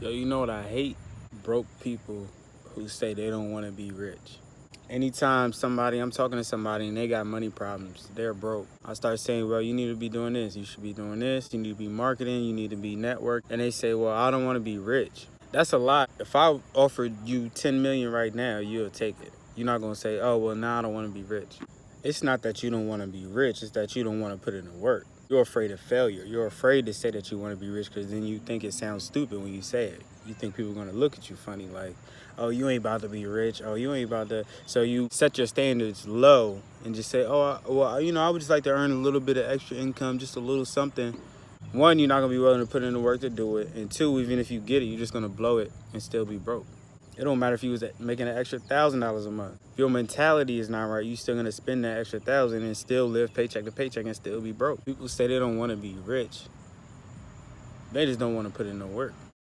Yo, you know what I hate? Broke people who say they don't want to be rich. Anytime I'm talking to somebody and they got money problems, they're broke, I start saying, well, you need to be doing this, you should be doing this, you need to be marketing, you need to be network. And they say, well, I don't want to be rich. That's a lot. If I offered you 10 million right now, you'll take it. You're not going to say, oh, well, now I don't want to be rich. It's not that you don't want to be rich, it's that you don't want to put in the work. You're afraid of failure. You're afraid to say that you want to be rich because then you think it sounds stupid when you say it. You think people are going to look at you funny like, oh, you ain't about to be rich. Oh, you ain't about to. So you set your standards low and just say, oh, well, I would just like to earn a little bit of extra income, just a little something. One, you're not going to be willing to put in the work to do it. And two, even if you get it, you're just going to blow it and still be broke. It don't matter if you was making an extra $1,000 a month. If your mentality is not right, you still gonna spend that extra $1,000 and still live paycheck to paycheck and still be broke. People say they don't want to be rich. They just don't want to put in the work.